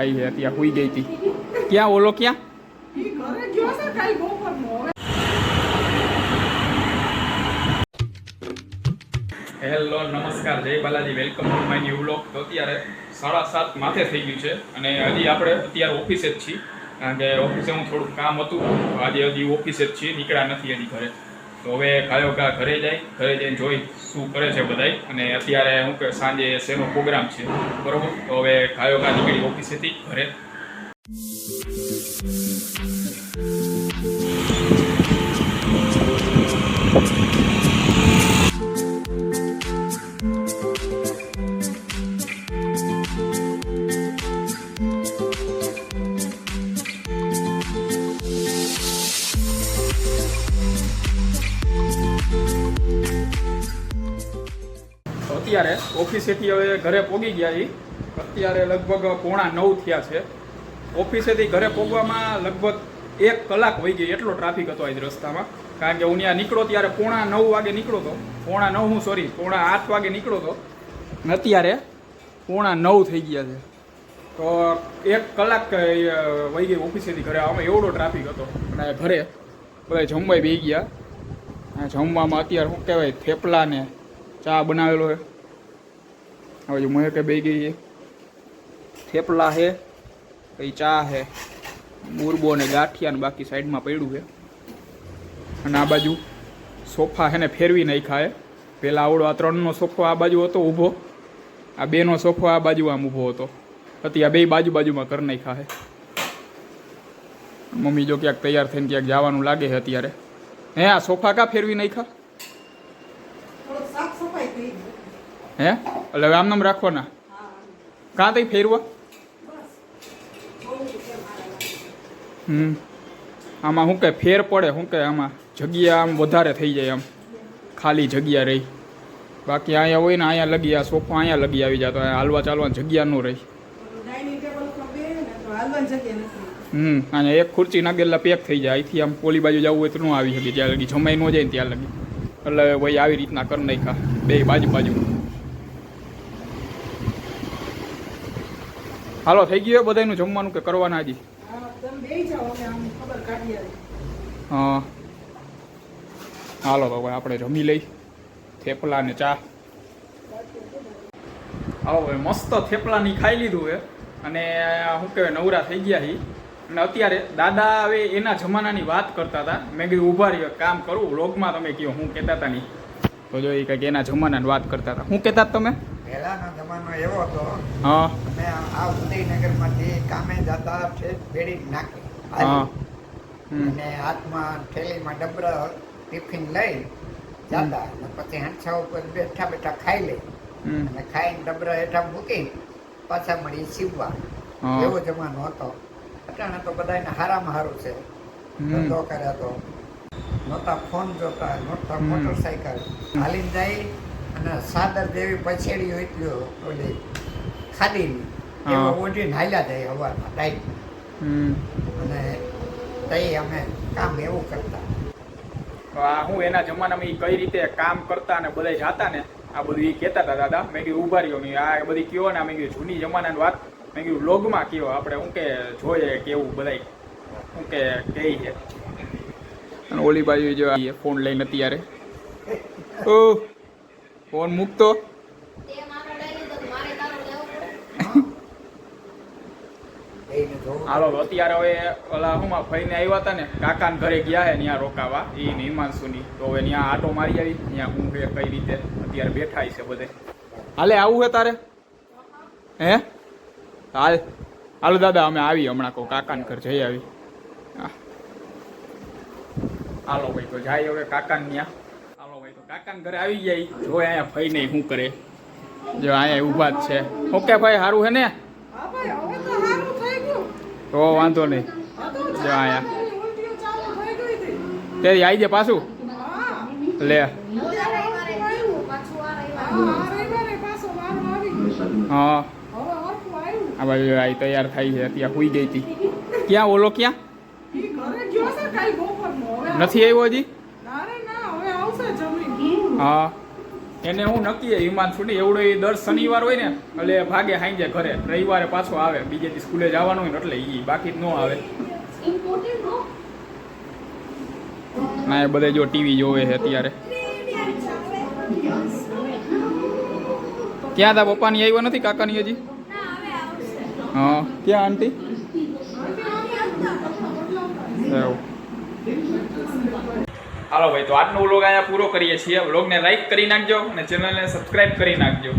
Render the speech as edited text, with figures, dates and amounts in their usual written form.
થાય છે અત્યારે હુઈ ગઈ હતી ક્યાં ઓલો ક્યાં હેલો નમસ્કાર જય Balaji welcome to my new vlog. તો અત્યારે 7:30 માથે થઈ ગયું છે અને હજી આપણે અત્યારે ઓફિસે જ છીએ કારણ કે ઓફિસે હું થોડુંક કામ હતું આજે હજી ઓફિસે જ છીએ નીકળ્યા નથી હજી ઘરે. તો હવે ખાયો ઘરે જઈને જોઈ શું કરે છે બધાય અને અત્યારે હું કે સાંજે શેનો પ્રોગ્રામ છે બરોબર. તો હવે ખાયો નીકળી ઓફિસેથી ઘરે. અત્યારે ઓફિસેથી હવે ઘરે પહોંચી ગયા છીએ. અત્યારે લગભગ 8:45 થયા છે. ઓફિસેથી ઘરે પહોંચવામાં લગભગ 1 કલાક વહી ગઈ. એટલો ટ્રાફિક હતો આજ રસ્તામાં કારણ કે હું ત્યાં નીકળો ત્યારે 8:45 વાગે નીકળો હતો. 8:30 વાગે નીકળો હતો ને અત્યારે 8:45 થઈ ગયા છે. તો 1 કલાક વહી ગઈ ઓફિસેથી ઘરે આવવામાં. એવડો ટ્રાફિક હતો અને ઘરે બધા જમવા બેસી ગયા. જમવામાં અત્યારે શું કહેવાય થેપલા ને ચા બનાવેલો છે. હવે જો મેં કે બે ગઈ છે થેપલા છે કઈ ચા છે મુરબો ને ગાંઠિયા ને બાકી સાઈડમાં પડ્યું છે. અને આ બાજુ સોફા છે ને ફેરવી નાખ્યા છે. પહેલાં આવડો આ 3નો સોફો આ બાજુ હતો ઊભો, આ 2નો સોફો આ બાજુ આમ ઊભો હતો. અત્યારે બે બાજુમાં કરી નાખ્યા છે. મમ્મી જો ક્યાંક તૈયાર થઈને ક્યાંક જવાનું લાગે છે અત્યારે. હે આ સોફા કા ફેરવી નાખ્યા હે? એટલે હવે આમ રાખવાના કાં તઈ ફેરવા? આમાં શું કે ફેર પડે શું કે આમાં જગ્યા આમ વધારે થઈ જાય, આમ ખાલી જગ્યા રહી. બાકી અહીંયા હોય ને અહીંયા લગી આ સોફા અહીંયા લગી આવી જાય તો હાલવા ચાલવાની જગ્યા ન રહી. અહીંયા એક ખુરચી નાખેલા પેક થઈ જાય. અહીંથી આમ પોલી બાજુ જવું હોય તો ન આવી શકે જ્યાં લગી જમાઈ ન જાય ને ત્યાં લગી. એટલે ભાઈ આવી રીતના કરી નાખ્યા બે બાજુ. હાલો થઈ ગયું બધાનું જમવાનું કે કરવાના હજી? હા હાલો ભાઈ આપણે જમી લઈ થેપલા ને ચા. હાલો ભાઈ મસ્ત થેપલાની ખાઈ લીધું છે અને શું કહેવાય નવરા થઈ ગયા છીએ. અને અત્યારે દાદા હવે એના જમાનાની વાત કરતા હતા. મેં કીધું ઊભા રહ્યો કામ કરું વ્લોગમાં તમે કહો હું કહેતા હતા નહીં તો જો એ કંઈક એના જમાનાની વાત કરતા હતા. શું કહેતા હતા તમે? પહેલાનો જમાનો એવો હતો હા અમે આ ઉદયનગરમાંથી કામે જતા બેડી નાખી અને હાથમાં થેલીમાં ડબરા ટિફિન લઈ જતા અને પછી હાંસા ઉપર બેઠા ખાઈ લે અને ખાઈને ડબરા હેઠા મૂકી પાછા મળી સીવવા. એવો જમાનો હતો. અટાણે તો બધાને હારામાં હારું છે. ધંધો કર્યા તો નહોતા ફોન જોતા, નહોતા મોટરસાયકલ હાલીને જાય અને સાદર જેવી પછેડી હોય ઓલી ખાદીની એમાં ઓઢીને હાલ્યા જાય હવારમાં ટાઈટ. અને તઈ અમે કામ એવું કરતા. હું એના જમાનામાં એ કઈ રીતે કામ કરતા ને બધા જાતા ને આ બધું એ કહેતા હતા દાદા. મેં કીધું ઉભા રહ્યો મેં આ બધી કયો ને મેં કીધું જૂની જમાનાની વાત મેં કીધું વ્લોગમાં કયો આપણે શું કે જોઈએ કેવું બધા શું કે કહી છે. અને ઓલી બાજુ જો ફોન લઈને અત્યારે ફોન મૂકતો હાલો અત્યારે હવે ઓલા હુંમાં ફઈને આવ્યા હતા ને કાકાને ઘરે ગયા હે ત્યાં રોકાવા એ હિમાંશુની. તો હવે ત્યાં આટો મારી આવી ત્યાં હું કઈ રીતે અત્યારે બેઠા છે બધે. હાલે આવું હે તારે? હે હાલો દાદા અમે આવી હમણાં કહું કાકાને ઘર જઈ આવી. હાલો ભાઈ તો જાય હવે કાકાને ત્યાં. હાલો ભાઈ તો કાકાને ઘરે આવી જાય. જો અહીંયા ફઈ નહીં શું કરે જો અહીંયા ઊભા જ છે. ઓકે ભાઈ સારું હે ને? તો વાંધો નહીં. જો અહીંયા તેથી આવી જાય પાછું લે. હા આ બાજુ આવી તૈયાર થાય છે અત્યારે સુઈ ગઈ હતી. ક્યાં ઓલો ક્યાં નથી આવ્યો હજી? હા એને હું નક્કી હિમાંશુ ને એવડો એ દર શનિવાર હોય ને એટલે ભાગે હાંજે ઘરે રવિવારે પાછો આવે બીજે દી સ્કૂલે જવાનું હોય ને એટલે એ બાકી ન આવે ના એ બધે જો ટીવી જોવે છે અત્યારે ક્યાં તા પપ્પાની આવ્યા નથી કાકાની હજી હા ક્યાં આંટી એવું હાલો ભાઈ તો આજનો વ્લોગ અહીંયા પૂરો કરીએ છીએ વ્લોગને લાઈક કરી નાખજો અને ચેનલને સબસ્ક્રાઈબ કરી નાખજો